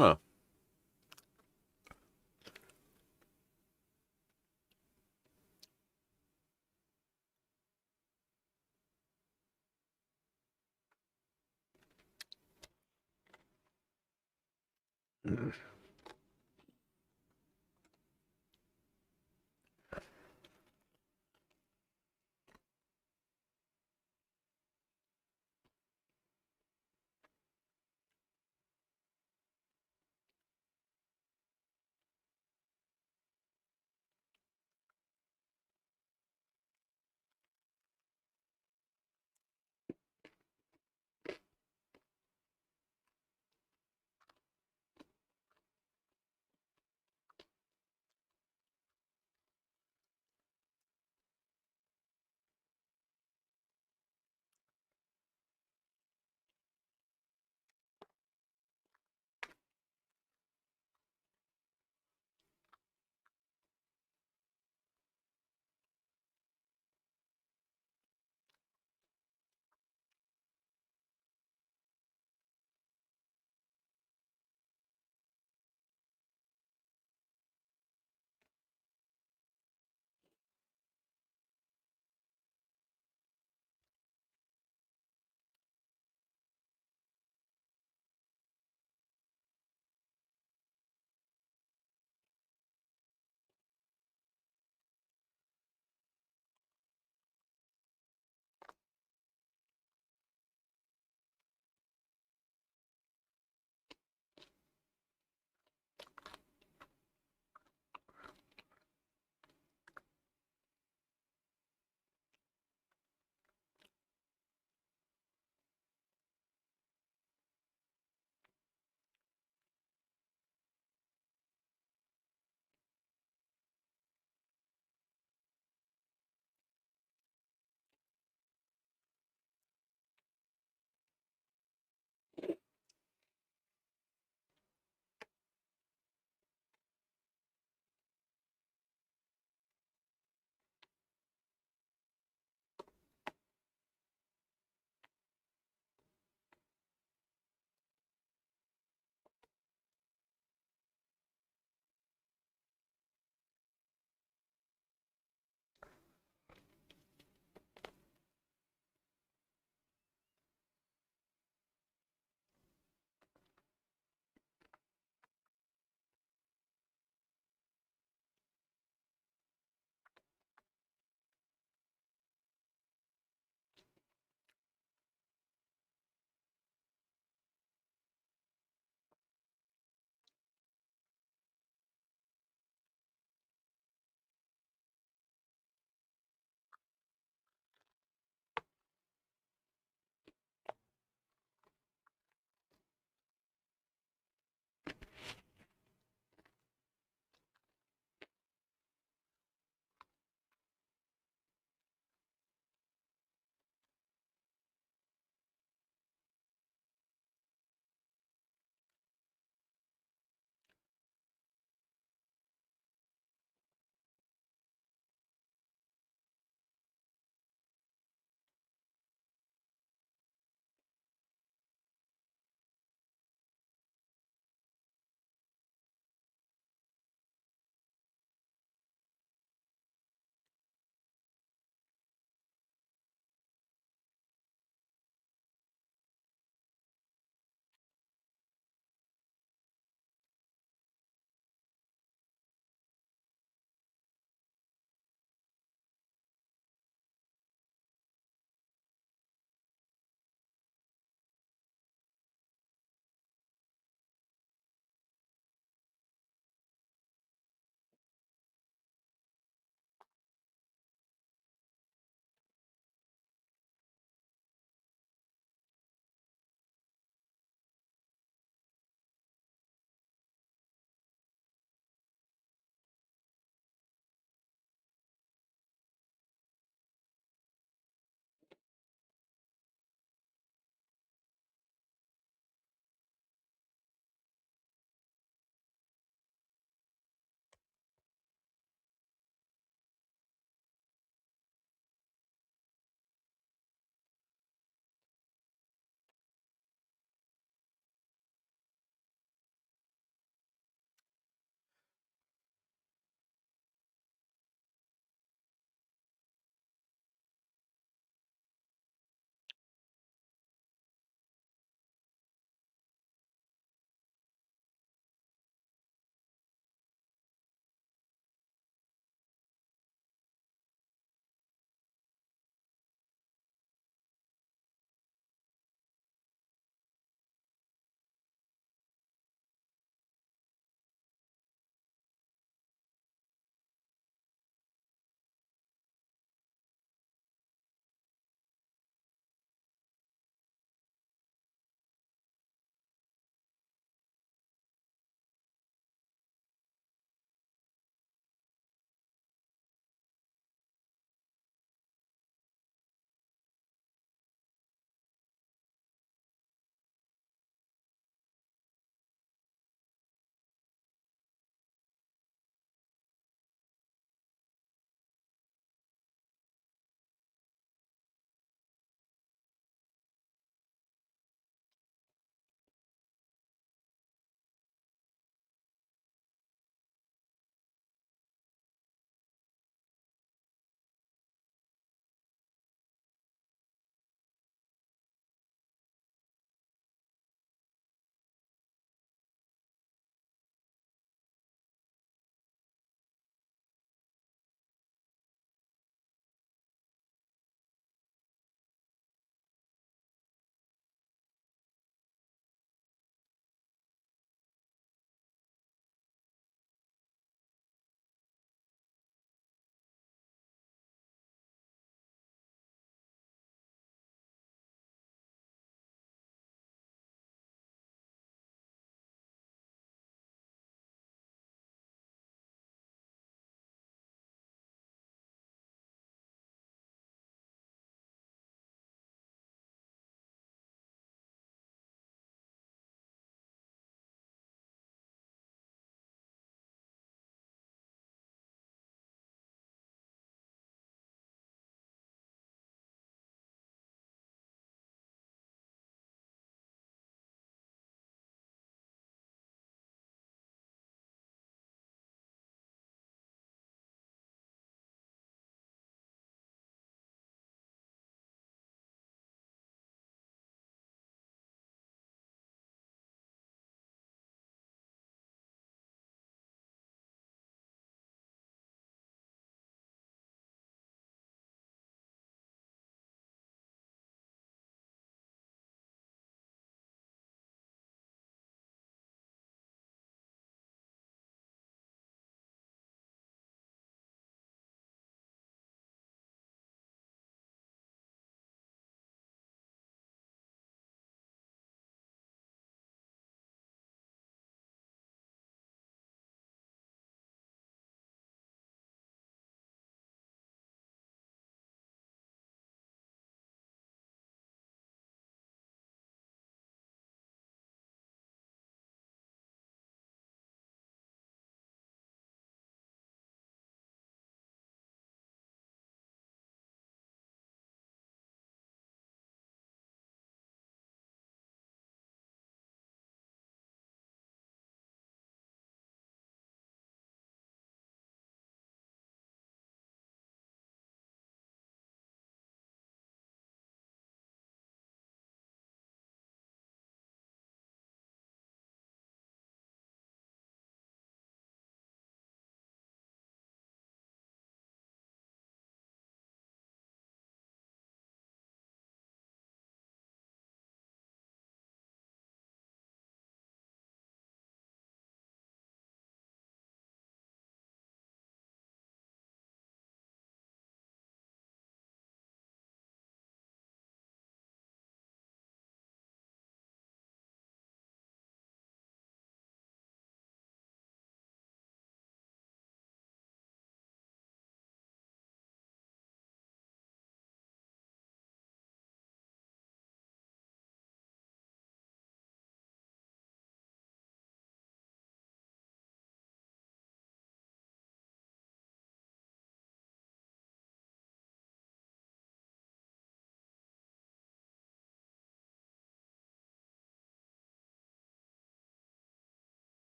Oh.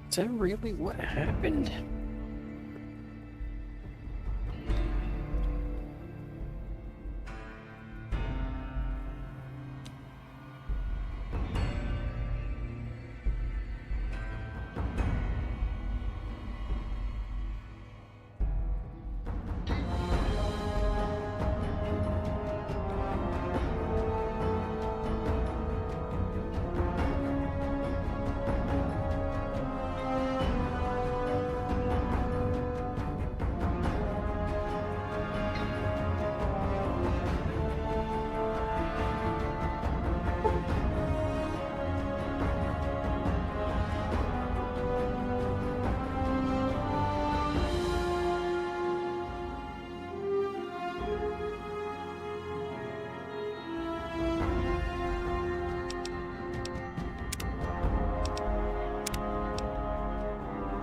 Is that really what happened?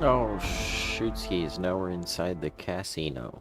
Oh, shootskis, now we're inside the casino.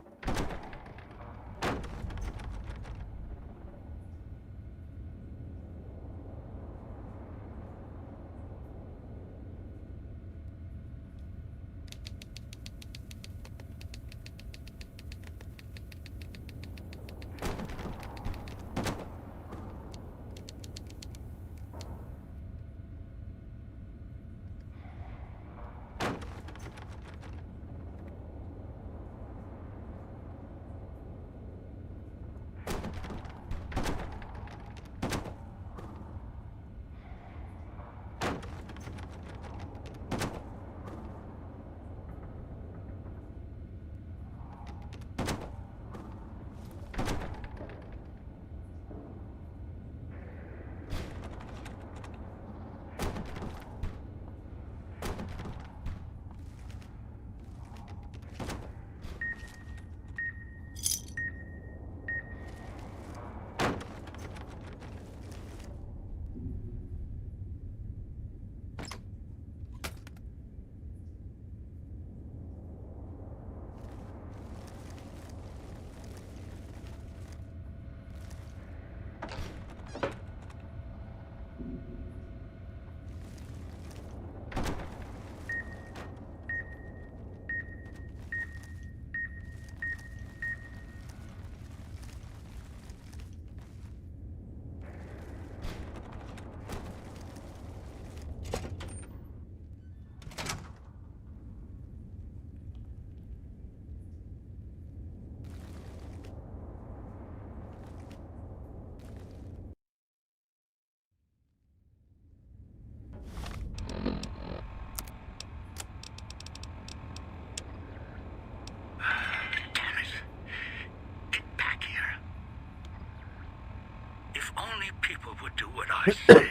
I say.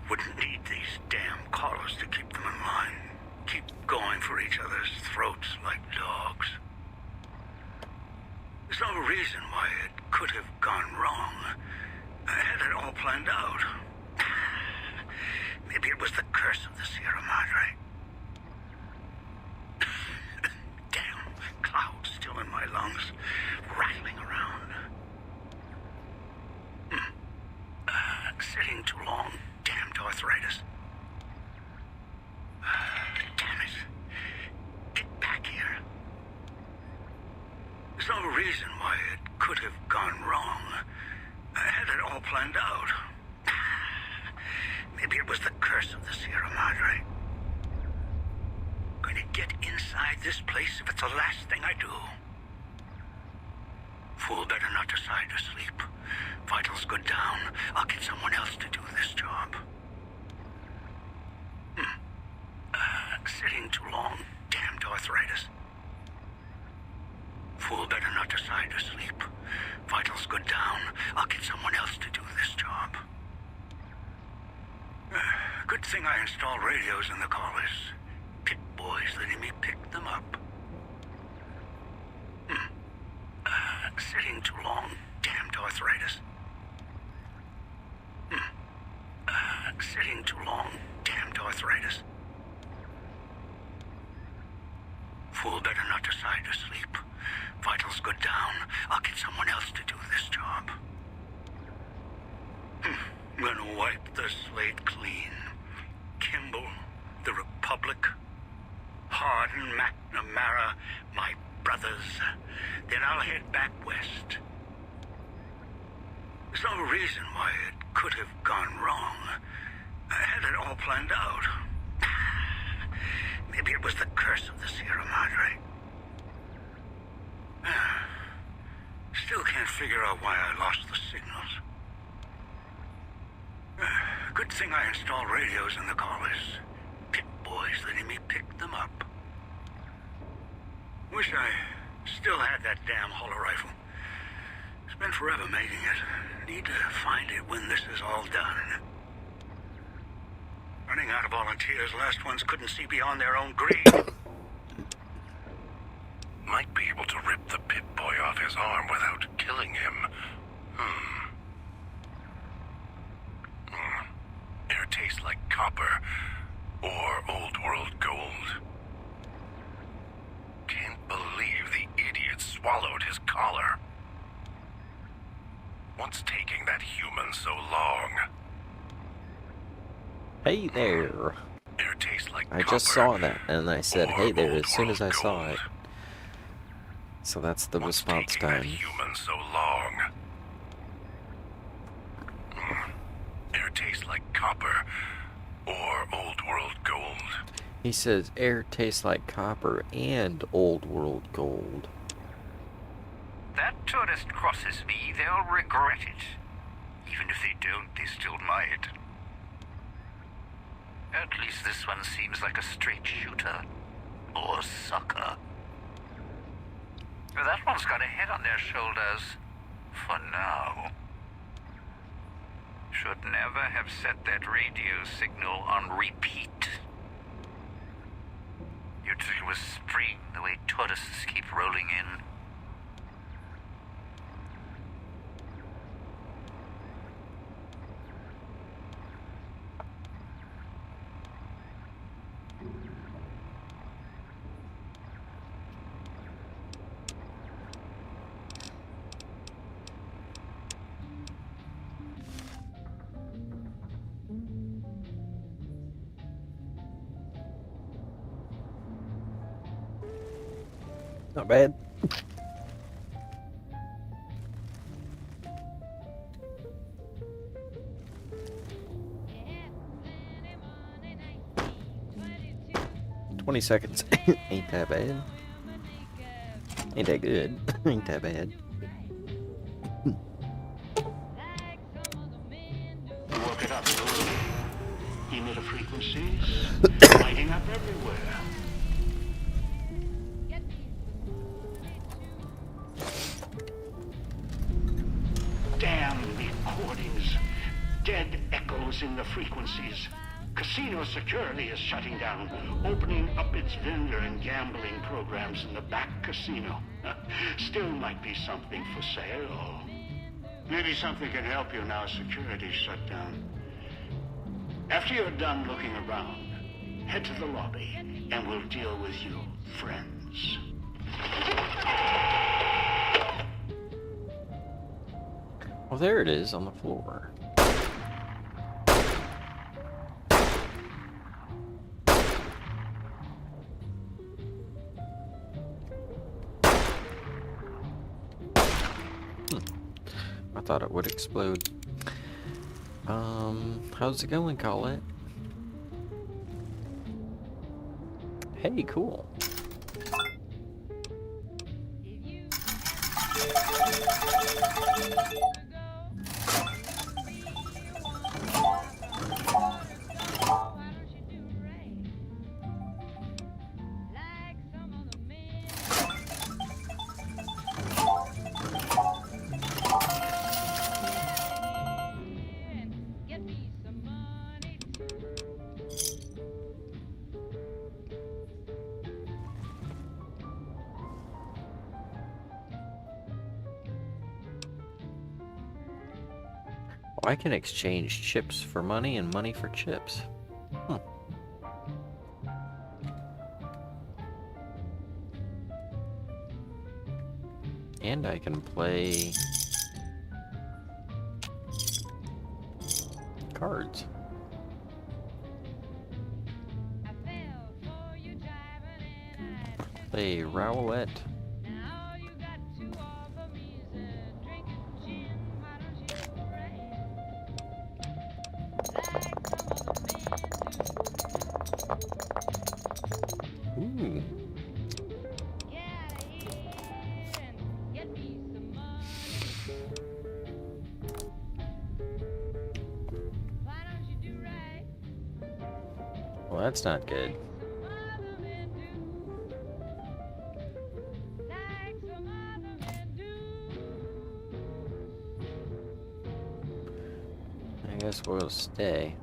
Wouldn't need these damn collars to keep them in line. Keep going for each other's throats like dogs. There's no reason why it could have gone wrong. I had it all planned out. Maybe it was the curse of the Sierra Madre. Damn clouds still in my lungs, rattling around. Sitting too long. Damned arthritis. Damn it. Get back here. There's no reason why it could have gone wrong. I had it all planned out. Maybe it was the curse of the Sierra Madre. Going to get inside this place if it's the last thing I do. Fool better not decide to sleep. Vitals go down. I'll get someone else to do this job. Sitting too long. Damned arthritis. Fool better not decide to sleep. Vitals go down. I'll get someone else to do this job. Good thing I installed radios in the collars. Pit boys letting me pick them up. Sitting too long. Damned arthritis. Sitting too long. Damned arthritis. Fool better not decide to sleep. Vitals go down. I'll get someone else to do this job. I'm gonna wipe the slate clean. Kimball, the Republic. Republic, Hardin, McNamara, my brothers. Then I'll head back west. There's no reason why it could have gone wrong. I had it all planned out. Maybe it was the curse of the Sierra Madre. Still can't figure out why I lost the signals. Good thing I installed radios in the callers. Pit boys letting me pick them up. Wish I still had that damn holo rifle. It's been forever making it. Need to find it when this is all done. Running out of volunteers, last ones couldn't see beyond their own greed. Might be able to rip the pit boy off his arm without killing him. Air tastes like copper or old world gold. Can't believe the idiot swallowed his collar. What's taking that human so long? Hey there. Air tastes like I just saw that, and I said, hey there, as soon as I saw it. So that's the response time. That human so long? Air tastes like copper or old world gold. He says air tastes like copper and old world gold. That tourist crosses me, they'll regret it. Even if they don't, they still might. At least this one seems like a straight shooter. Or sucker. That one's got a head on their shoulders. For now. Should never have set that radio signal on repeat. You'd think it was spring, the way tourists keep rolling in. Not bad. "20 seconds." Ain't that bad. Ain't that good. Ain't that bad. Work it up slowly. Emitter frequencies lighting up everywhere. Damn recordings. Dead echoes in the frequencies. Casino security is shutting down, opening up its vendor and gambling programs in the back casino. Still might be something for sale. Maybe something can help you now security's shut down. After you're done looking around, head to the lobby and we'll deal with you, friends. Well, there it is on the floor. I thought it would explode. How's it going, Colette? Hey, cool. I can exchange chips for money and money for chips. And I can play cards. Hey, Rowlett. Ooh. Well, that's not good. I guess we'll stay.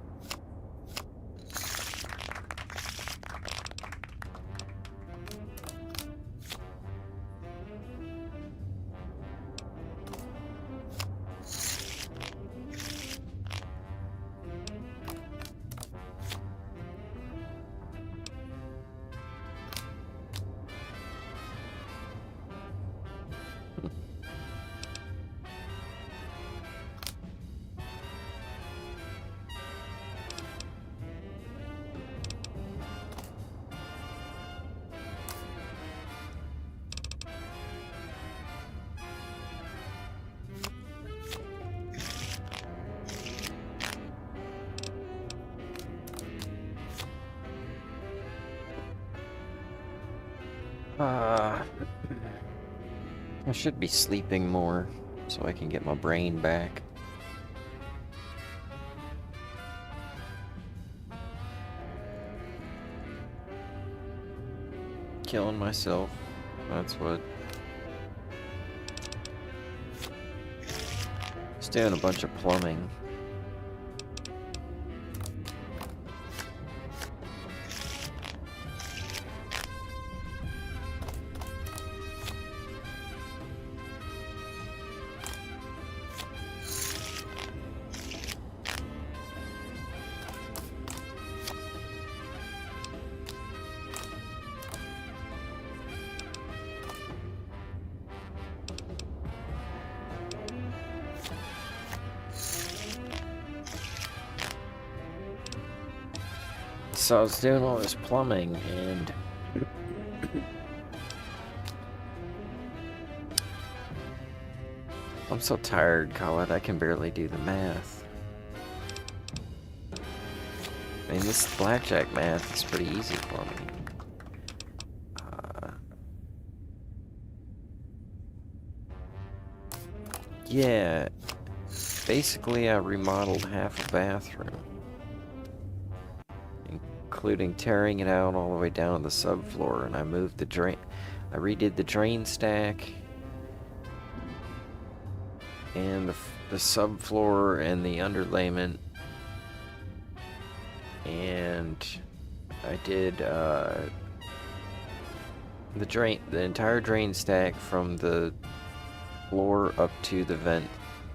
I should be sleeping more so I can get my brain back. Killing myself. That's what. Just doing a bunch of plumbing. So I was doing all this plumbing and I'm so tired, Colette, I can barely do the math. I mean, this blackjack math is pretty easy for me. Yeah, basically I remodeled half a bathroom, including tearing it out all the way down to the subfloor, and I moved the drain. I redid the drain stack and the subfloor and the underlayment, and I did the entire drain stack from the floor up to the vent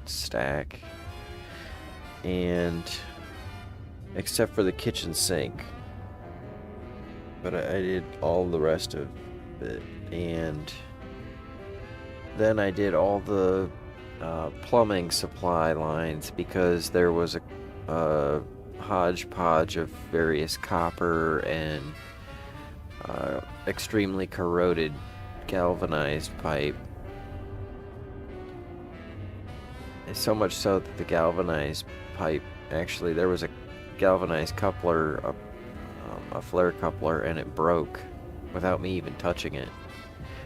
stack, and except for the kitchen sink, but I did all the rest of it. And then I did all the plumbing supply lines because there was a hodgepodge of various copper and extremely corroded galvanized pipe. So much so that the galvanized pipe, actually there was a galvanized coupler, a flare coupler, and it broke without me even touching it.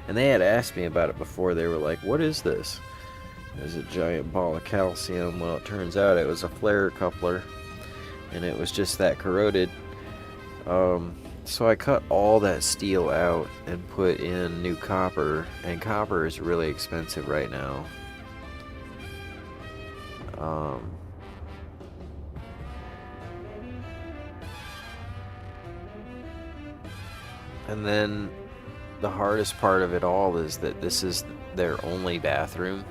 And they had asked me about it before. They were like, what is this? It was a giant ball of calcium. Well, it turns out it was a flare coupler, and it was just that corroded. So I cut all that steel out and put in new copper, and copper is really expensive right now. And then the hardest part of it all is that this is their only bathroom,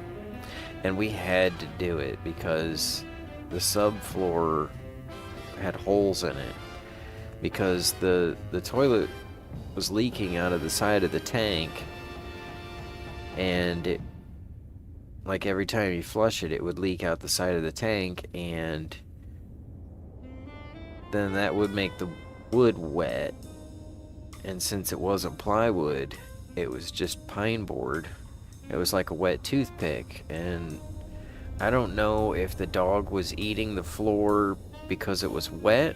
and we had to do it because the subfloor had holes in it because the toilet was leaking out of the side of the tank, and it, like, every time you flush it, it would leak out the side of the tank, and then that would make the wood wet. And since it wasn't plywood, it was just pine board. It was like a wet toothpick, and I don't know if the dog was eating the floor because it was wet,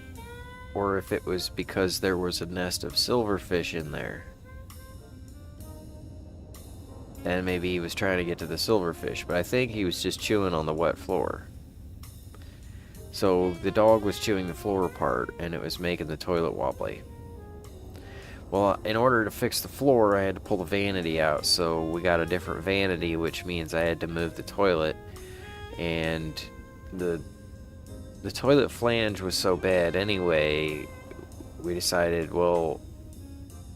or if it was because there was a nest of silverfish in there. And maybe he was trying to get to the silverfish, but I think he was just chewing on the wet floor. So the dog was chewing the floor apart, and it was making the toilet wobbly. Well, in order to fix the floor, I had to pull the vanity out, so we got a different vanity, which means I had to move the toilet. And the toilet flange was so bad anyway, we decided, well,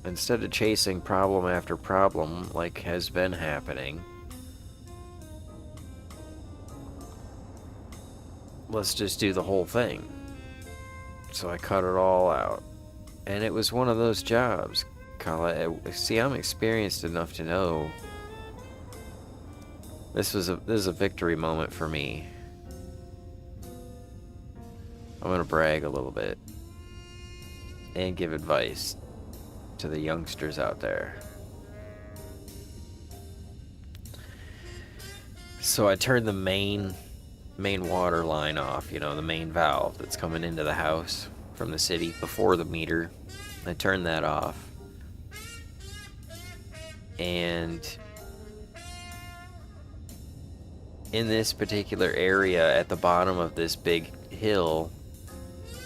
instead of chasing problem after problem like has been happening, let's just do the whole thing. So I cut it all out. And it was one of those jobs, Colette. See, I'm experienced enough to know this is a victory moment for me. I'm gonna brag a little bit and give advice to the youngsters out there. So I turned the main water line off, you know, the main valve that's coming into the house from the city before the meter. I turned that off. And in this particular area at the bottom of this big hill,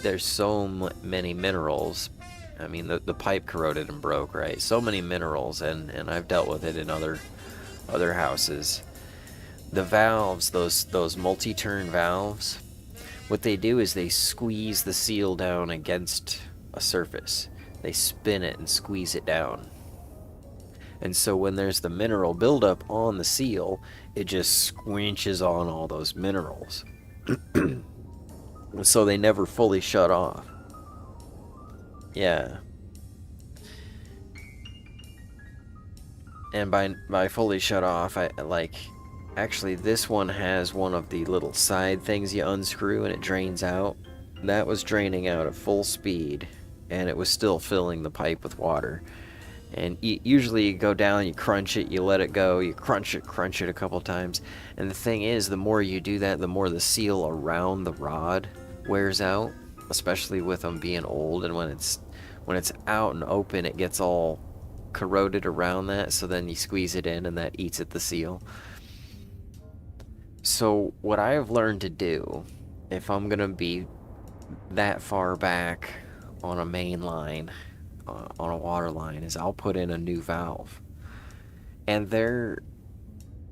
there's so many minerals. I mean, the pipe corroded and broke, right? So many minerals, and I've dealt with it in other houses. The valves, those multi-turn valves, what they do is they squeeze the seal down against a surface. They spin it and squeeze it down. And so when there's the mineral buildup on the seal, it just squinches on all those minerals. So they never fully shut off. Yeah. And by fully shut off, I like... Actually, this one has one of the little side things you unscrew and it drains out. That was draining out at full speed, and it was still filling the pipe with water. And usually you go down, you crunch it, you let it go, you crunch it a couple times. And the thing is, the more you do that, the more the seal around the rod wears out, especially with them being old. And when it's out and open, it gets all corroded around that, so then you squeeze it in and that eats at the seal. So what I have learned to do, if I'm gonna be that far back on a main line, on a water line, is I'll put in a new valve. And they're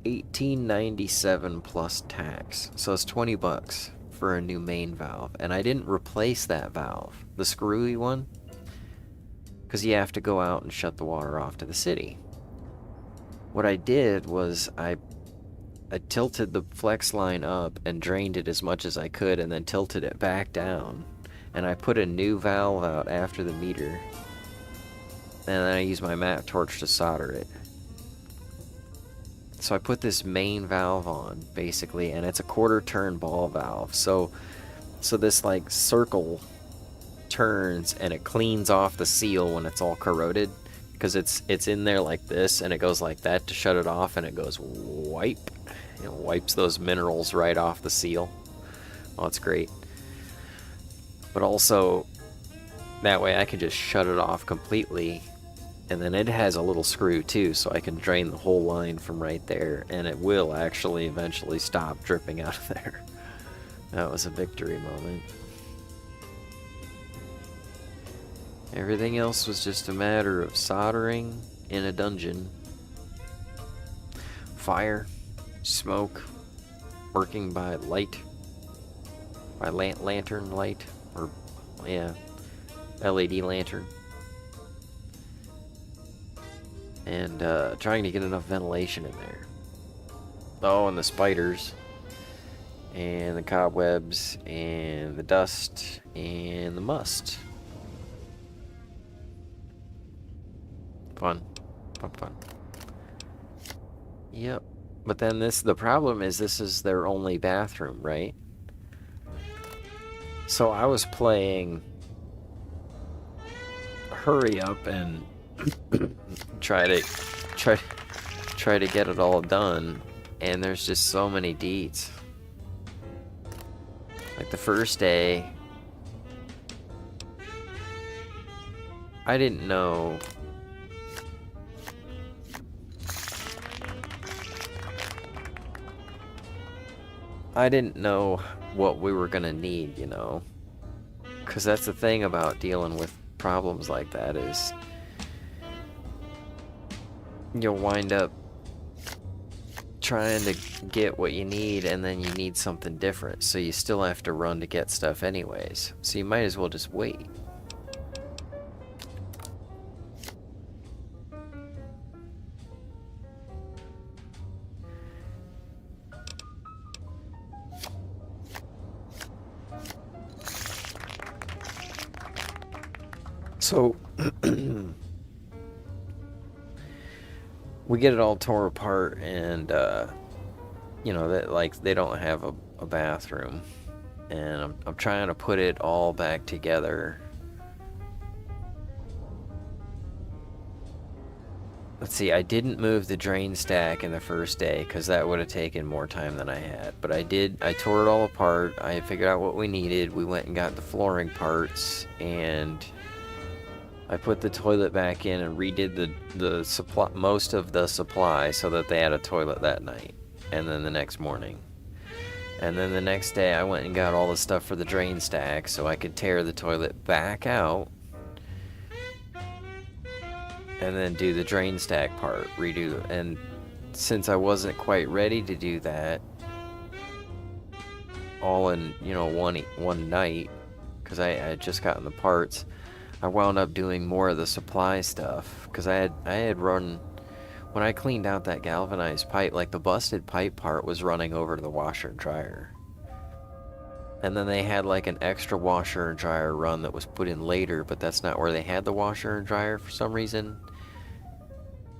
$18.97 plus tax, so it's $20 for a new main valve. And I didn't replace that valve, the screwy one, because you have to go out and shut the water off to the city. What I did was I tilted the flex line up and drained it as much as I could, and then tilted it back down, and I put a new valve out after the meter, and then I used my map torch to solder it. So I put this main valve on, basically, and it's a quarter turn ball valve, so this like circle turns and it cleans off the seal when it's all corroded, because it's in there like this, and it goes like that to shut it off, and it goes wipe. It wipes those minerals right off the seal. Oh, it's great. But also, that way I can just shut it off completely. And then it has a little screw too, so I can drain the whole line from right there, and it will actually eventually stop dripping out of there. That was a victory moment. Everything else was just a matter of soldering in a dungeon. Fire. Smoke, working by light, by lantern light, or yeah, LED lantern, and trying to get enough ventilation in there. Oh, and the spiders, and the cobwebs, and the dust, and the must. Fun. Yep. But then the problem is this is their only bathroom, right? So I was playing hurry up and try to get it all done, and there's just so many deets. Like the first day, I didn't know what we were gonna need, you know, because that's the thing about dealing with problems like that, is you'll wind up trying to get what you need, and then you need something different, so you still have to run to get stuff anyways, so you might as well just wait. So we get it all tore apart, and you know, that, like, they don't have a bathroom, and I'm trying to put it all back together. Let's see, I didn't move the drain stack in the first day because that would have taken more time than I had, but I tore it all apart. I figured out what we needed. We went and got the flooring parts, and I put the toilet back in and redid the supply, most of the supply, so that they had a toilet that night, and then the next morning. And then the next day I went and got all the stuff for the drain stack so I could tear the toilet back out, and then do the drain stack part, redo. And since I wasn't quite ready to do that all in, you know, one night, because I had just gotten the parts, I wound up doing more of the supply stuff, because I had run, when I cleaned out that galvanized pipe, like the busted pipe part was running over to the washer and dryer. And then they had like an extra washer and dryer run that was put in later, but that's not where they had the washer and dryer for some reason.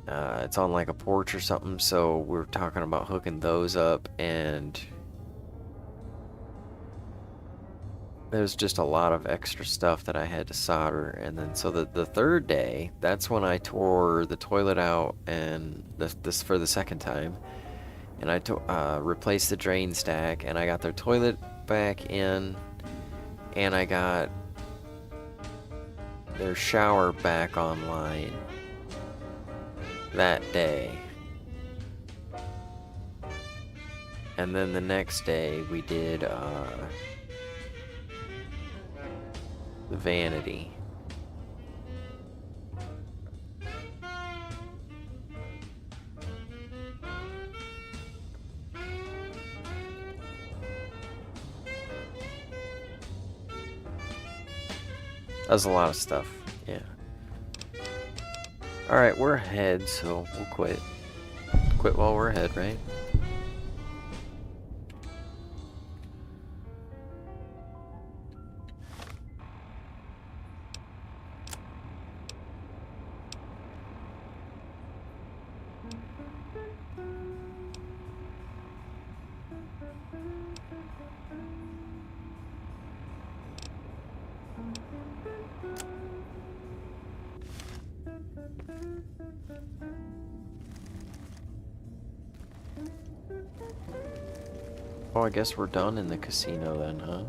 It's on like a porch or something, so we're talking about hooking those up, and there's just a lot of extra stuff that I had to solder. And then so the third day, that's when I tore the toilet out, and this for the second time, and I replaced the drain stack, and I got their toilet back in, and I got their shower back online that day. And then the next day we did the vanity. That was a lot of stuff, yeah. Alright, we're ahead, so we'll quit. Quit while we're ahead, right? Oh, I guess we're done in the casino then, huh?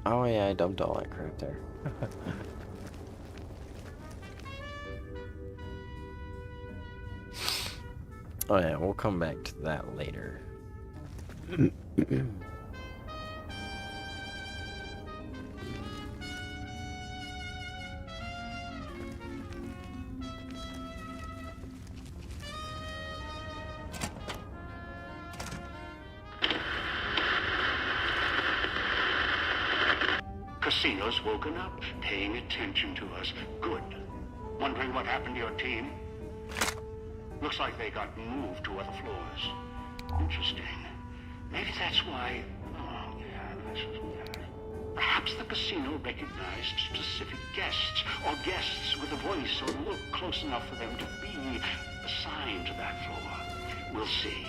Oh yeah, I dumped all that crap there. Oh yeah, we'll come back to that later. casino's woken up, paying attention to us. Good. Wondering what happened to your team? Looks like they got moved to other floors. Interesting. Maybe that's why... Oh, yeah, perhaps the casino recognized specific guests, or guests with a voice or look close enough for them to be assigned to that floor. We'll see.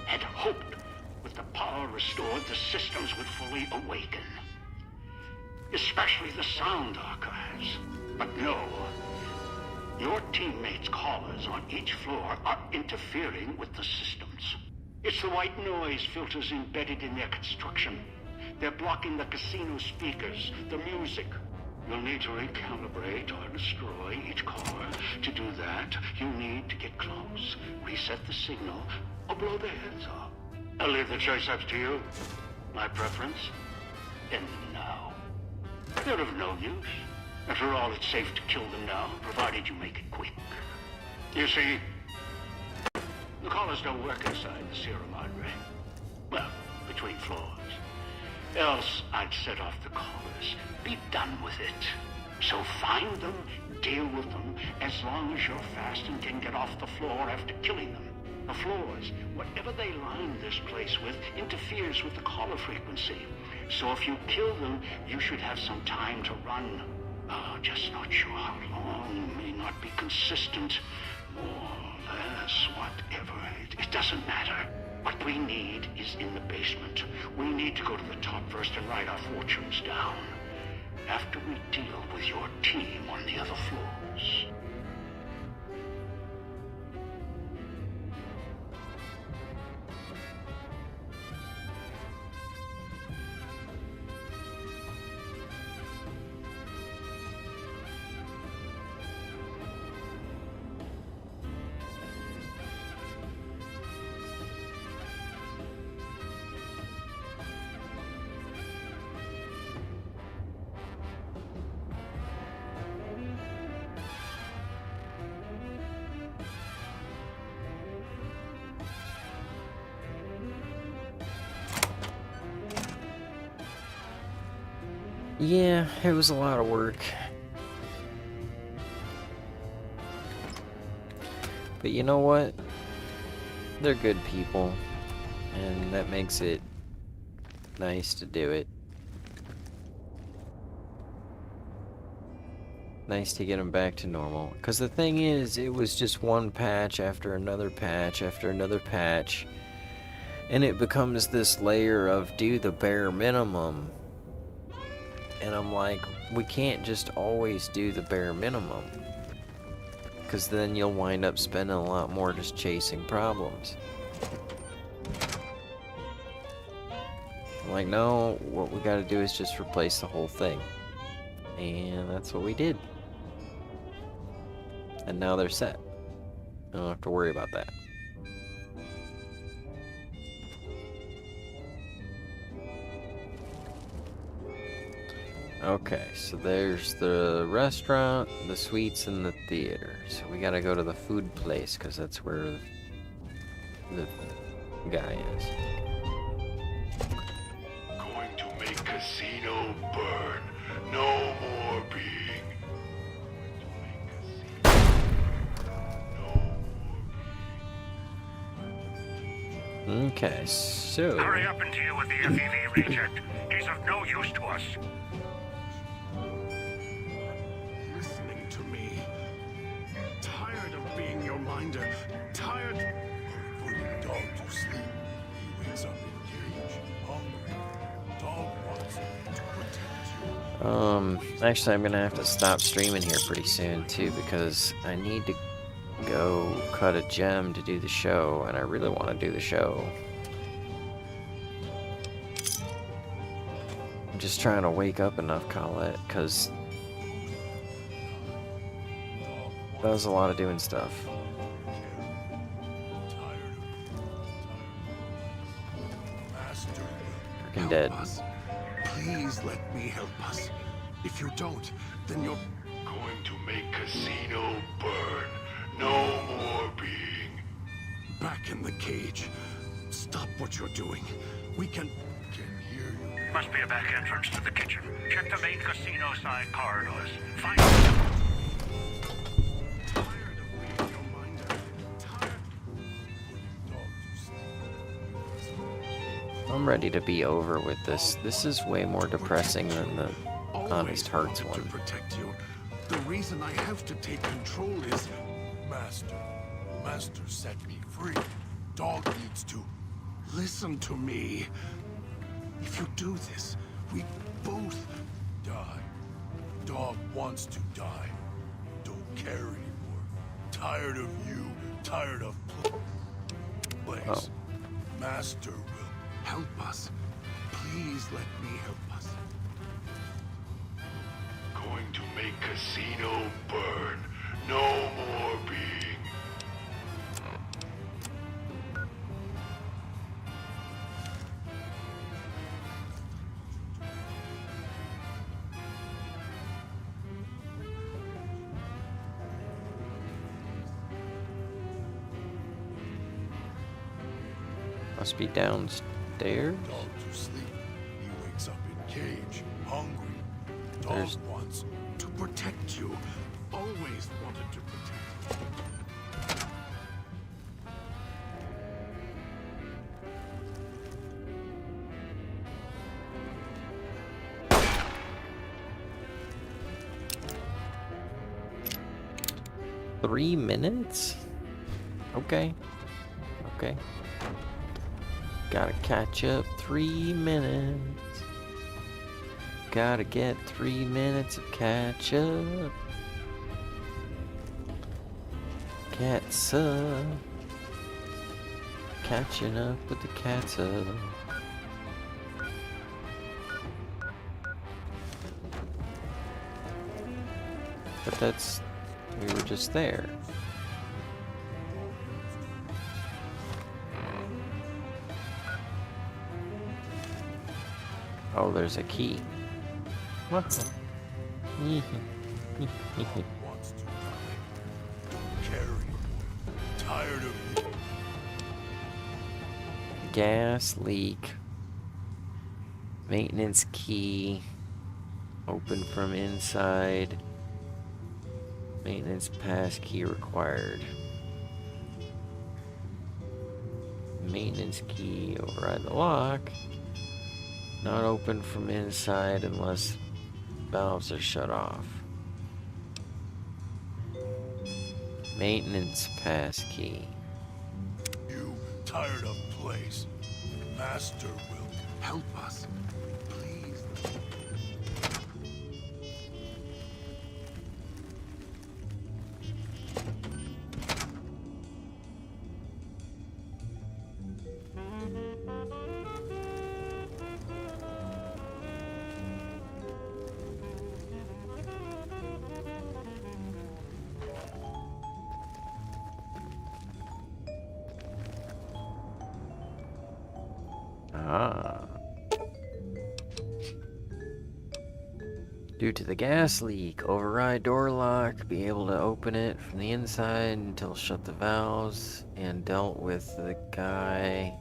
Had hoped with the power restored, the systems would fully awaken. Especially the sound archives. But no. Your teammates' callers on each floor are interfering with the systems. It's the white noise filters embedded in their construction. They're blocking the casino speakers, the music. You'll need to recalibrate or destroy each caller. To do that, you'll need to get close, reset the signal, or blow their heads off. I'll leave the choice up to you. My preference? End them now. They're of no use. After all, it's safe to kill them now, provided you make it quick. You see, the callers don't work inside the Sierra Madre. Well, between floors. Else, I'd set off the callers. Be done with it. So find them, deal with them, as long as you're fast and can get off the floor after killing them. The floors, whatever they line this place with, interferes with the caller frequency. So if you kill them, you should have some time to run. Just not sure how long, may not be consistent. More, less, whatever, it doesn't matter. What we need is in the basement. We need to go to the top first and write our fortunes down. After we deal with your team on the other floors. Yeah, it was a lot of work. But you know what? They're good people, and that makes it nice to do it. Nice to get them back to normal. Because the thing is, it was just one patch after another patch after another patch. And it becomes this layer of do the bare minimum. And I'm like, we can't just always do the bare minimum. Because then you'll wind up spending a lot more just chasing problems. I'm like, no, what we gotta do is just replace the whole thing. And that's what we did. And now they're set. I don't have to worry about that. Okay, so there's the restaurant, the suites, and the theater. So we gotta go to the food place, because that's where the guy is. Going to make casino burn. No more being. Okay, so... Hurry up and deal with the FEV reject. He's of no use to us. Listening to me. Tired of being your minder. Tired of putting dog to sleep. He wakes up in cage, hungry. Dog wants to protect you. Actually, I'm gonna have to stop streaming here pretty soon, too, because I need to go cut a gem to do the show, and I really want to do the show. I'm just trying to wake up enough, Colette, because that was a lot of doing stuff. Freaking dead. Please let me help us. If you don't, then you're going to make casino burn. No more being. Back in the cage. Stop what you're doing. We can hear you. Must be a back entrance to the kitchen. Check the main casino side corridors. Find Tired of being your minder. Tired. Dog to sleep. I'm ready to be over with this. This is way more depressing than the Always Honest Hearts wanted one. to protect you. The reason I have to take control is Master. Master set me free. Dog needs to listen to me. If you do this, we both die. Dog wants to die. Don't care anymore. Tired of you. Tired of place. Oh. Master will help us. Please let me help us. Going to make casino burn. No more being. Must be downstairs. Dog to sleep. He wakes up in cage, hungry. Dog There's- wants to protect you. Always wanted to protect you. Three minutes? Okay. Okay. Gotta catch up 3 minutes. Gotta get 3 minutes of catch up. Cats up. Catching up with the cats up. But that's... we were just there. Oh, there's a key. What? Wants to die. Don't care anymore. Tired of you. Gas leak. Maintenance key. Open from inside. Maintenance pass key required. Maintenance key. Override the lock. Not open from inside unless valves are shut off. Maintenance pass key. You tired of place. Master will help us. Please. Ah. Due to the gas leak, override door lock, be able to open it from the inside until shut the valves, and dealt with the guy.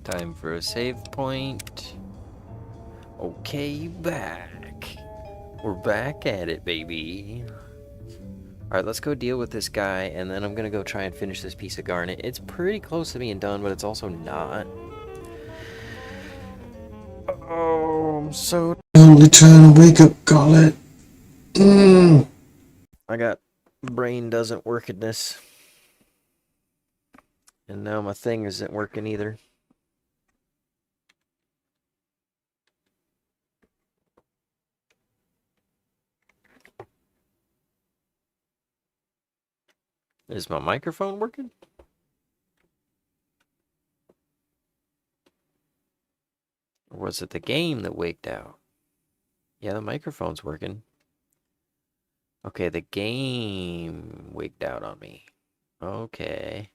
Time for a save point. Okay, back. We're back at it, baby. Alright, let's go deal with this guy, and then I'm gonna go try and finish this piece of garnet. It's pretty close to being done, but it's also not. Oh, I'm so Only trying to wake up, Colette. I got brain doesn't workingness. And now my thing isn't working either. Is my microphone working? Or was it the game that waked out? Yeah, the microphone's working. Okay, the game waked out on me. Okay.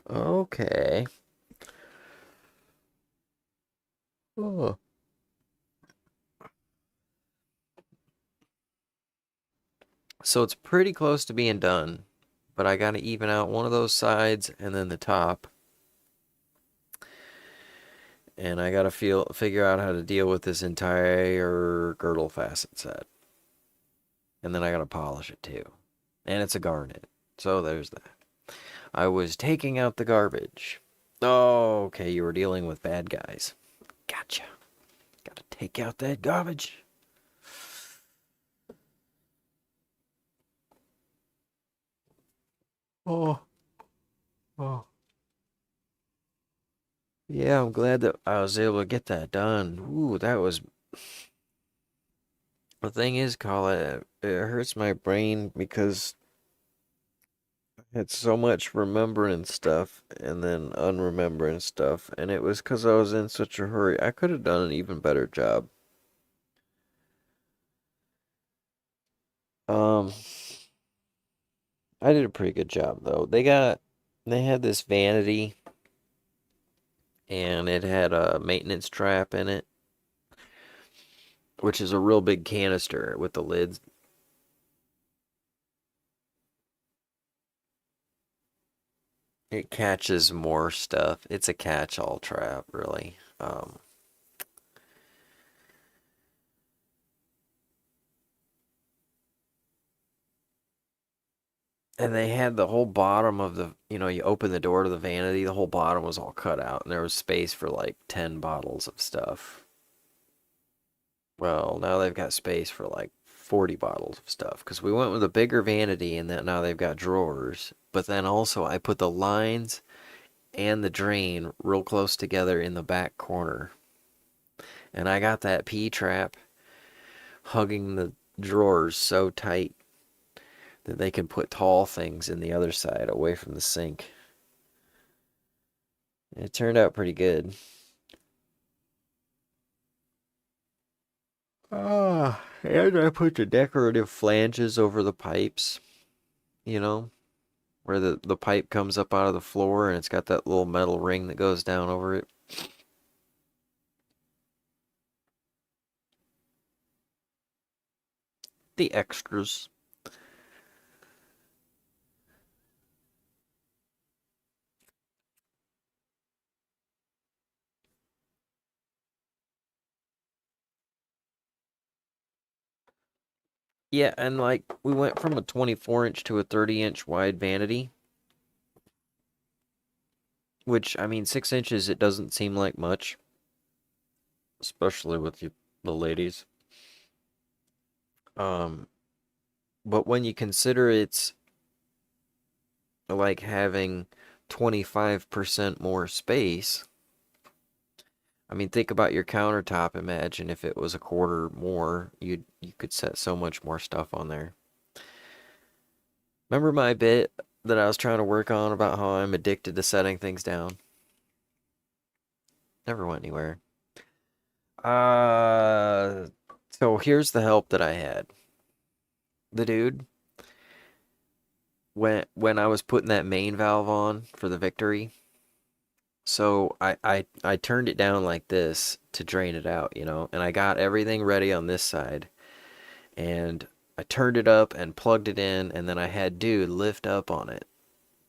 Okay. Oh. So it's pretty close to being done, but I got to even out one of those sides and then the top. And I got to figure out how to deal with this entire girdle facet set. And then I got to polish it too. And it's a garnet. So there's that. I was taking out the garbage. Oh, okay, you were dealing with bad guys. Gotcha. Gotta take out that garbage. Oh. Oh. Yeah, I'm glad that I was able to get that done. Ooh, that was... The thing is, Colette, it hurts my brain because I had so much remembering stuff and then unremembering stuff, and it was because I was in such a hurry. I could have done an even better job. Um, I did a pretty good job though. They had this vanity and it had a maintenance trap in it, which is a real big canister with the lids. It catches more stuff. It's a catch-all trap, really. And they had the whole bottom of the, you open the door to the vanity, the whole bottom was all cut out, and there was space for like 10 bottles of stuff. Well, now they've got space for like 40 bottles of stuff, because we went with a bigger vanity, and that now they've got drawers. But then also, I put the lines and the drain real close together in the back corner. And I got that P-trap hugging the drawers so tight that they can put tall things in the other side away from the sink. It turned out pretty good. And I put the decorative flanges over the pipes, where the pipe comes up out of the floor and it's got that little metal ring that goes down over it. The extras. Yeah, and like we went from a 24-inch to a 30-inch wide vanity, which, I mean, 6 inches, it doesn't seem like much, especially with the ladies. But when you consider it's like having 25% more space, I mean, think about your countertop. Imagine if it was a quarter more, you could set so much more stuff on there. Remember my bit that I was trying to work on about how I'm addicted to setting things down? Never went anywhere. So here's the help that I had. The dude, when I was putting that main valve on for the Victory, so I turned it down like this to drain it out, and I got everything ready on this side. And I turned it up and plugged it in, and then I had dude lift up on it.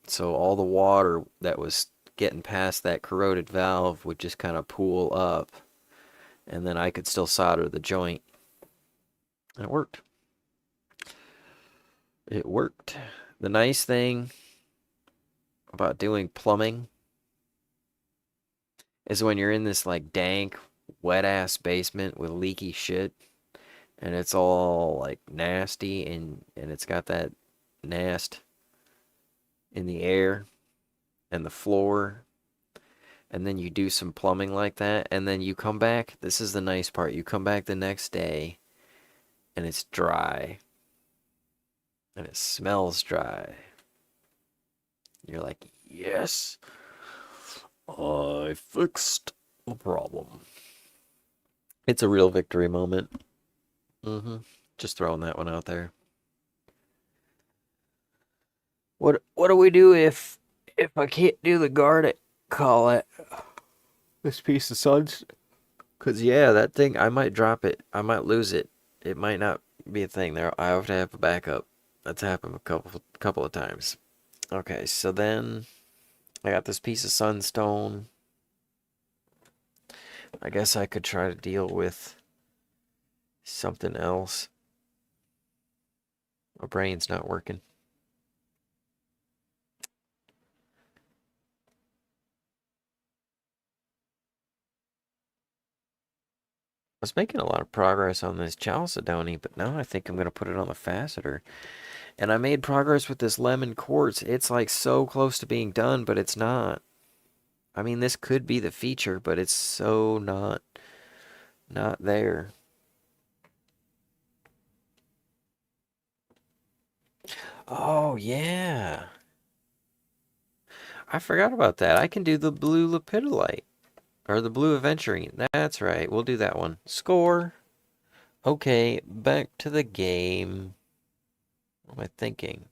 So all the water that was getting past that corroded valve would just kind of pool up. And then I could still solder the joint. And it worked. It worked. The nice thing about doing plumbing is when you're in this like dank, wet ass basement with leaky shit, and it's all like nasty, and it's got that nast in the air and the floor, and then you do some plumbing like that, and then you come back. This is the nice part. You come back the next day and it's dry and it smells dry. You're like, yes, I fixed the problem. It's a real victory moment. Just throwing that one out there. What do we do if I can't do the garnet? Call it this piece of suds. Cause yeah, that thing, I might drop it. I might lose it. It might not be a thing there. I have to have a backup. That's happened a couple of times. Okay, so then I got this piece of sunstone. I guess I could try to deal with something else. My brain's not working. I was making a lot of progress on this chalcedony, but now I think I'm going to put it on the faceter. And I made progress with this lemon quartz. It's like so close to being done, but it's not. I mean, this could be the feature, but it's so not there. Oh, yeah. I forgot about that. I can do the blue lepidolite. Or the blue aventurine. That's right. We'll do that one. Score. Okay, back to the game. What am I thinking?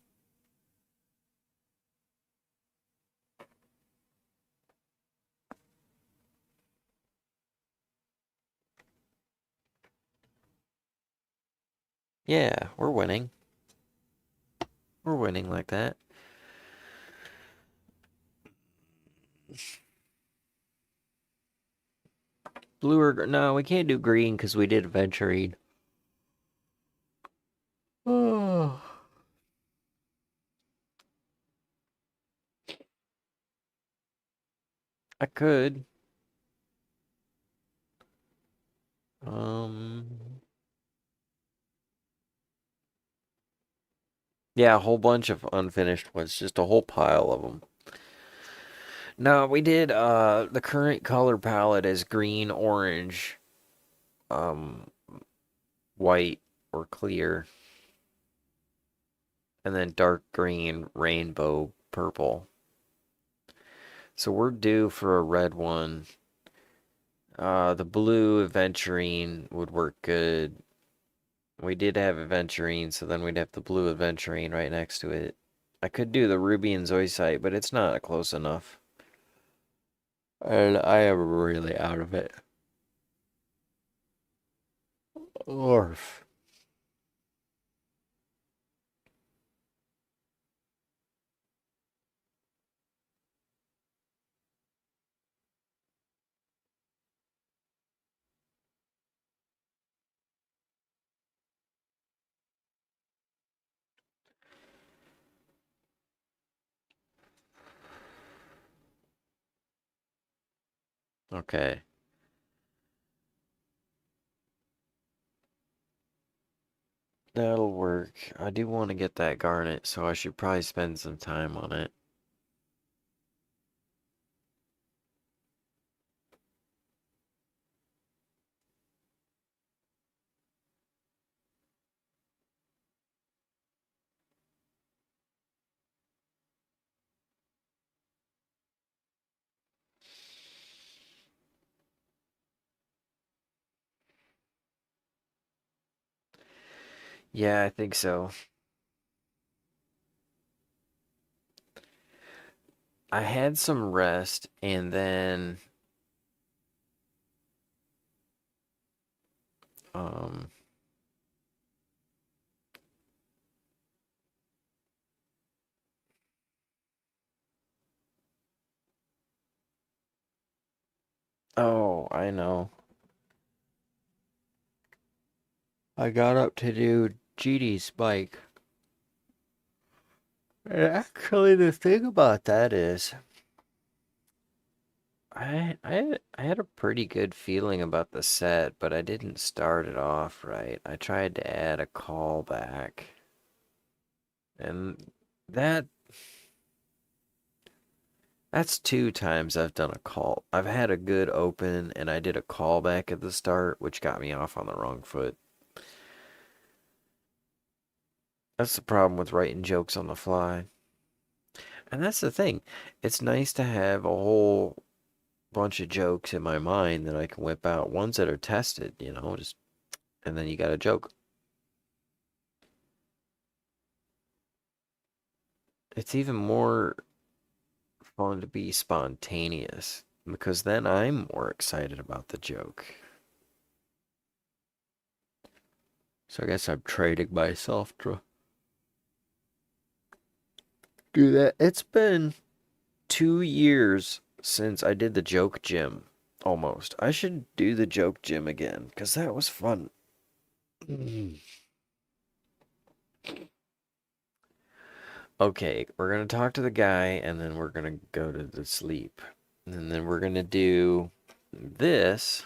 Yeah, we're winning. We're winning like that. Blue or... No, we can't do green because we did aventurine. Oh. I could. Yeah, a whole bunch of unfinished ones. Just a whole pile of them. No, we did, the current color palette is green, orange, um, white, or clear. And then dark green, rainbow, purple. So we're due for a red one. The blue aventurine would work good. We did have aventurine, so then we'd have the blue aventurine right next to it. I could do the ruby and zoisite, but it's not close enough. And I am really out of it. Orf. Okay. That'll work. I do want to get that garnet, so I should probably spend some time on it. Yeah, I think so. I had some rest, and then um oh, I know. I got up to do GD's bike. And actually, the thing about that is, I had a pretty good feeling about the set, but I didn't start it off right. I tried to add a callback, and that that's two times I've done a call. I've had a good open, and I did a callback at the start, which got me off on the wrong foot. That's the problem with writing jokes on the fly. And that's the thing. It's nice to have a whole bunch of jokes in my mind that I can whip out. Ones that are tested, just and then you got a joke. It's even more fun to be spontaneous because then I'm more excited about the joke. So I guess I'm trading myself to do that. It's been 2 years since I did the joke gym. Almost. I should do the joke gym again, because that was fun. Okay, we're going to talk to the guy, and then we're going to go to the sleep. And then we're going to do this.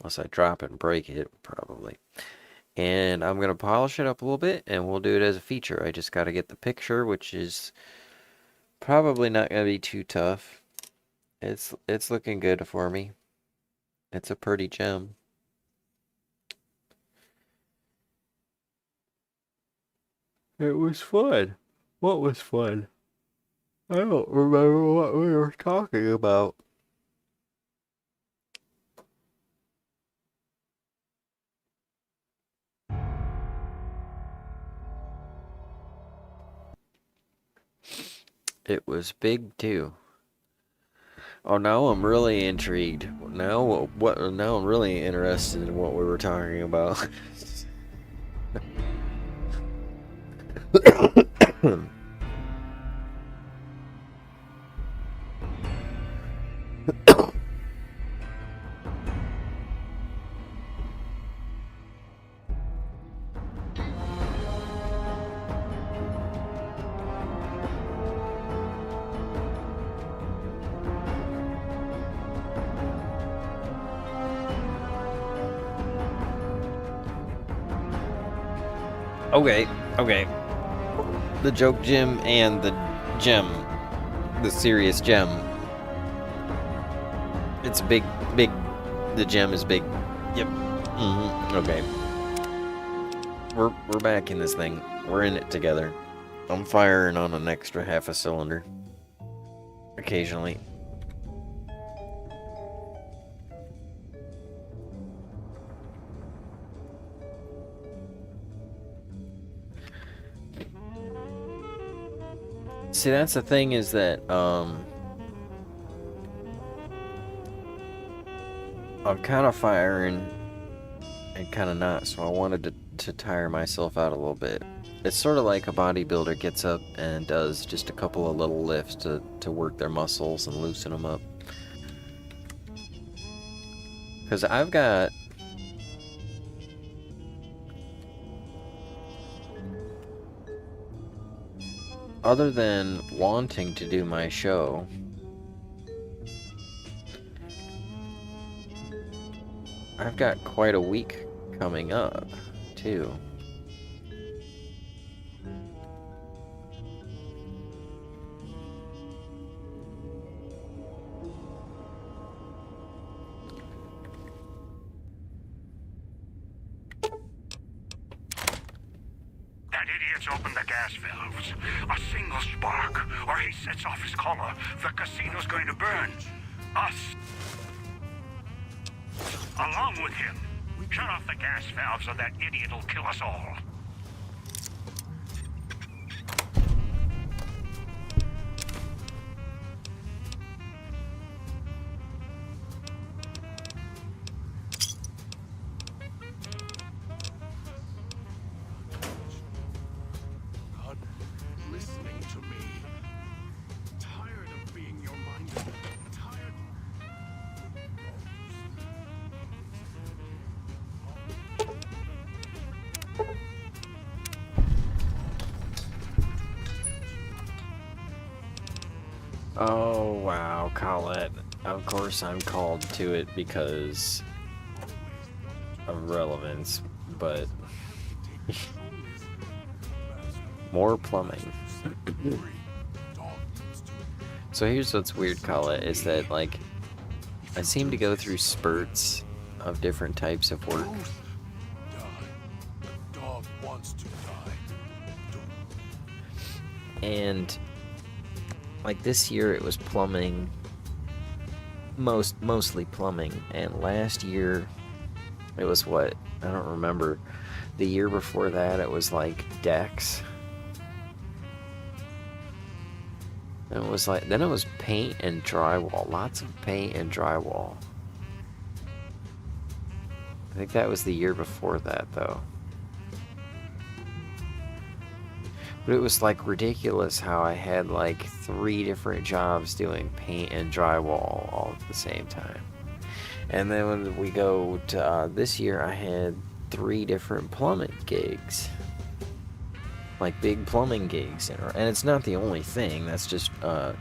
Unless I drop it and break it, probably. And I'm going to polish it up a little bit, and we'll do it as a feature. I just got to get the picture, which is probably not going to be too tough. It's looking good for me. It's a pretty gem. It was fun. What was fun? I don't remember what we were talking about. It was big too. Oh, now I'm really intrigued. Now Now I'm really interested in what we were talking about. Okay. The joke gem and the gem. The serious gem. It's big. The gem is big. Yep. Okay. We're back in this thing. We're in it together. I'm firing on an extra half a cylinder. Occasionally. See, that's the thing is that, I'm kind of firing and kind of not, so I wanted to tire myself out a little bit. It's sort of like a bodybuilder gets up and does just a couple of little lifts to work their muscles and loosen them up. Because I've got... Other than wanting to do my show, I've got quite a week coming up, too. That idiot's opened the gas valves. A single spark, or he sets off his collar. The casino's going to burn. Us. Along with him. Shut off the gas valves or that idiot will kill us all. God, listening to me. Tired of being your mind. Tired. Oh, wow, Colette. Of course I'm called to it because of relevance, but... More plumbing. So here's what's weird, Colette, is that, like, I seem to go through spurts of different types of work. Die. The dog wants to die. And like this year it was plumbing, mostly plumbing, and last year it was what? I don't remember. The year before that it was like decks. And it was like, then it was paint and drywall, lots of paint and drywall. I think that was the year before that though. But it was like ridiculous how I had like 3 different jobs doing paint and drywall all at the same time. And then when we go to this year, I had 3 different plumbing gigs. Like big plumbing gigs. And it's not the only thing, that's just a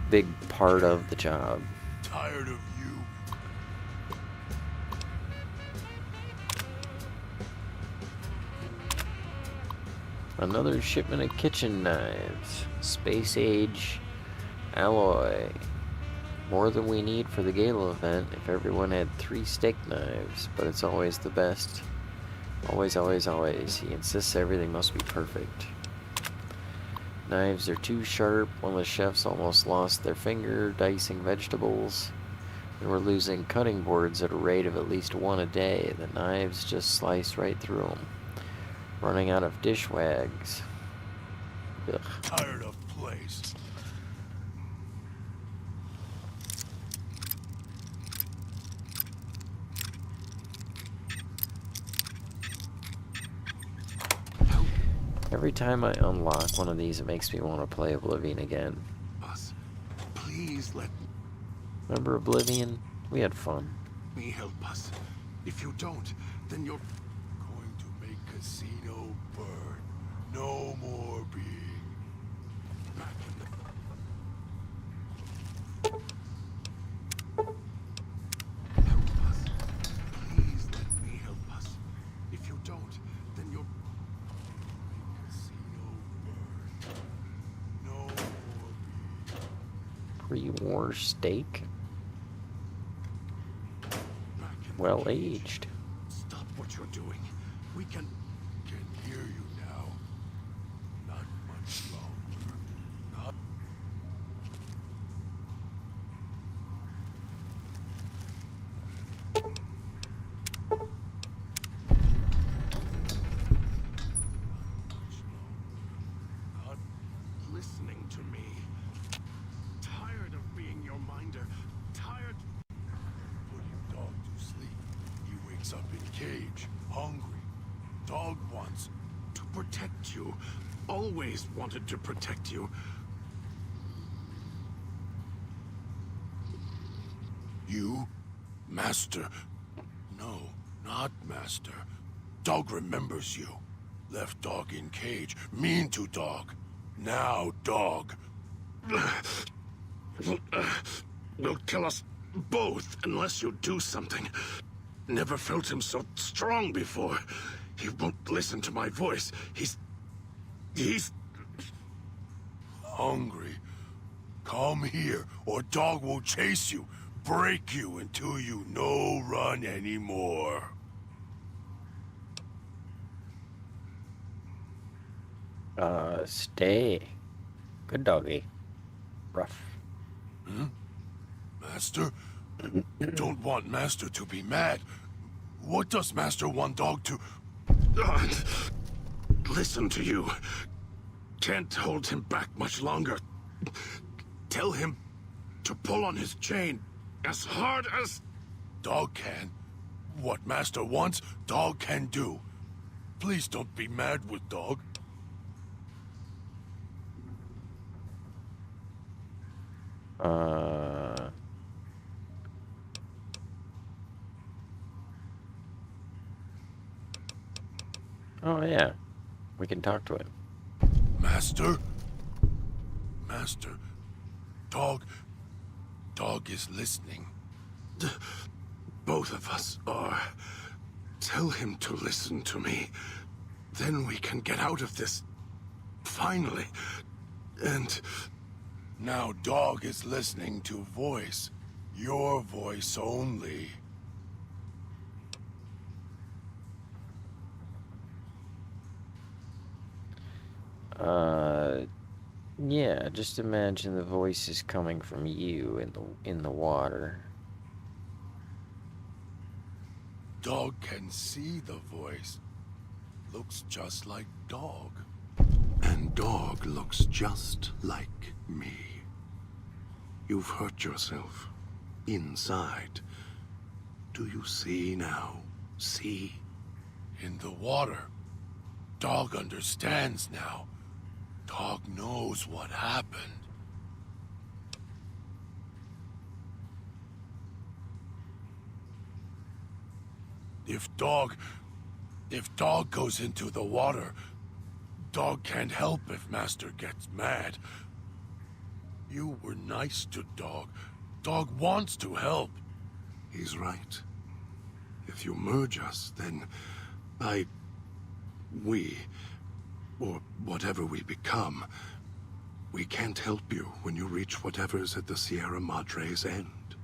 big part of the job. Tired of you. Another shipment of kitchen knives. Space age alloy. More than we need for the gala event if everyone had 3 steak knives, but it's always the best. Always, always, always. He insists everything must be perfect. Knives are too sharp. One of the chefs almost lost their finger dicing vegetables. And we're losing cutting boards at a rate of at least 1 a day. The knives just slice right through them. Running out of dish wags. Ugh. Tired of place. Every time I unlock one of these, it makes me want to play Oblivion again. Us. Please let Remember Oblivion? We had fun. me help us. If you don't, then you're going to make Casino burn. No more being back in the... Help us. Please let me help us. If you don't, then you're make Casino burn. No more being Pre-war steak? back in the Well cage. aged. Stop what you're doing. We can hear you now. Not much longer. Not... Not listening to me. Tired of being your minder. Tired... Putting dog to sleep. He wakes up in cage, hungry. Dog wants to protect you. Always wanted to protect you. You? Master? No, not Master. Dog remembers you. Left dog in cage. Mean to dog. Now dog. Will kill us both unless you do something. Never felt him so strong before. He won't listen to my voice. He's hungry. Come here, or dog will chase you, break you until you no run anymore. Stay. Good doggy. Rough. Master? Don't want Master to be mad. What does Master want dog to... listen to you. Can't hold him back much longer. Tell him to pull on his chain as hard as... Dog can. What Master wants, dog can do. Please don't be mad with dog. Oh yeah. We can talk to him. Master? Master, dog is listening. Both of us are. Tell him to listen to me. Then we can get out of this. Finally. And now dog is listening to voice. Your voice only. Yeah, just imagine the voice is coming from you in the water. Dog can see the voice. Looks just like dog. And dog looks just like me. You've hurt yourself. Inside. Do you see now? See? In the water. Dog understands now. Dog knows what happened. If Dog goes into the water, Dog can't help if Master gets mad. You were nice to Dog. Dog wants to help. He's right. If you merge us, then we, or whatever we become, we can't help you when you reach whatever's at the Sierra Madre's end.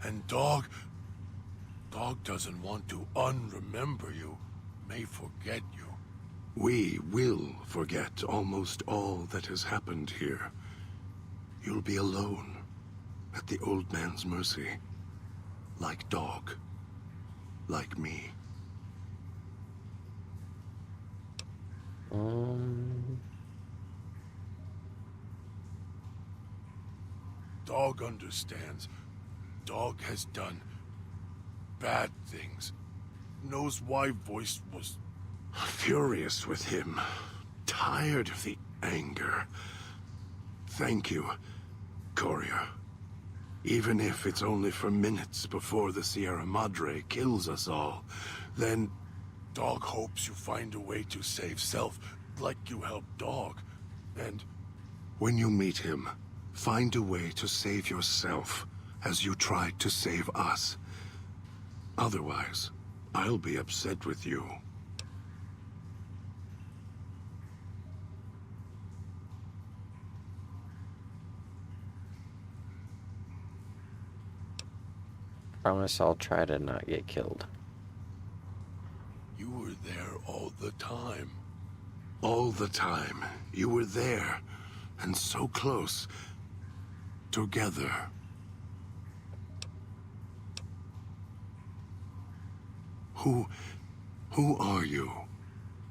And Dog doesn't want to unremember you, may forget you. We will forget almost all that has happened here. You'll be alone, at the old man's mercy. Like Dog. Like me. Dog understands. Dog has done bad things. Knows why Voice was furious with him. Tired of the anger. Thank you, Courier. Even if it's only for minutes before the Sierra Madre kills us all, then Dog hopes you find a way to save self, like you helped Dog. And when you meet him, find a way to save yourself, as you tried to save us. Otherwise, I'll be upset with you. Promise I'll try to not get killed. you were there all the time. All the time. You were there, and so close. Together. Who are you?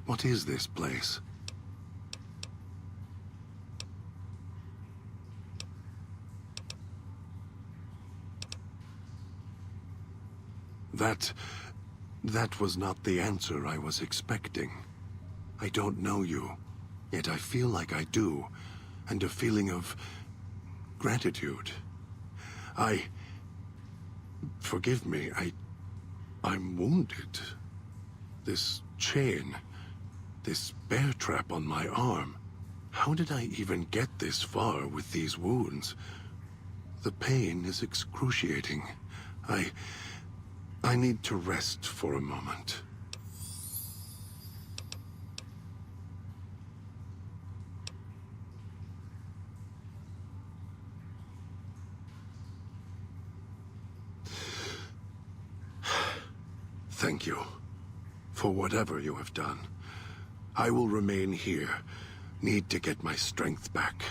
What is this place? That was not the answer I was expecting. I don't know you, yet I feel like I do, and a feeling of gratitude. Forgive me, I'm wounded. This chain, this bear trap on my arm. How did I even get this far with these wounds? The pain is excruciating. I need to rest for a moment. Thank you for whatever you have done. I will remain here. Need to get my strength back.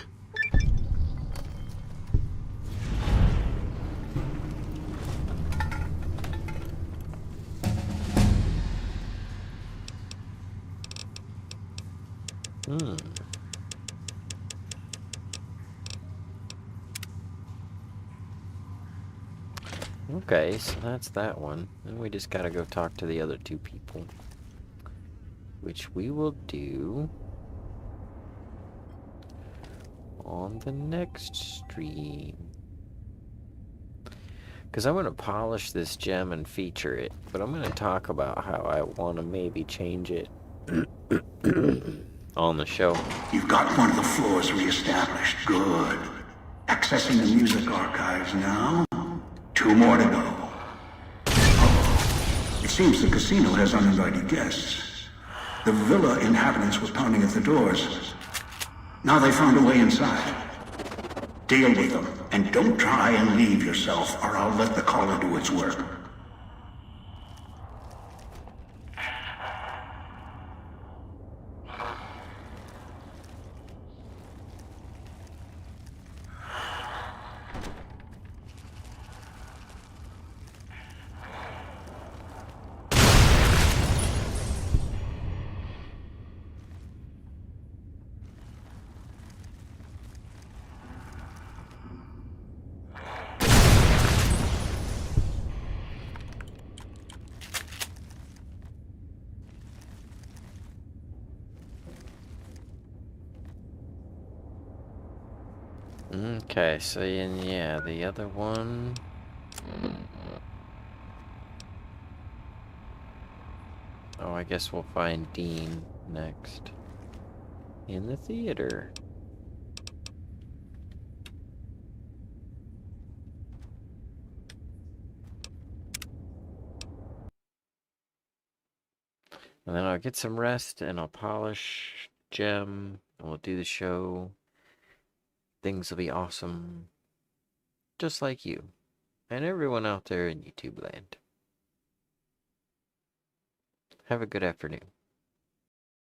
Okay, so that's that one. And we just gotta go talk to the other two people. Which we will do on the next stream. Because I'm going to polish this gem and feature it. But I'm going to talk about how I want to maybe change it on the show. You've got one of the floors reestablished. Good. Accessing the music archives now. 2 more to go. Oh, it seems the casino has uninvited guests. The villa inhabitants were pounding at the doors. Now they found a way inside. Deal with them, and don't try and leave yourself, or I'll let the collar do its work. Okay, so yeah, the other one. Oh, I guess we'll find Dean next. In the theater. And then I'll get some rest and I'll polish gem and we'll do the show. Things will be awesome. Just like you. And everyone out there in YouTube land. Have a good afternoon.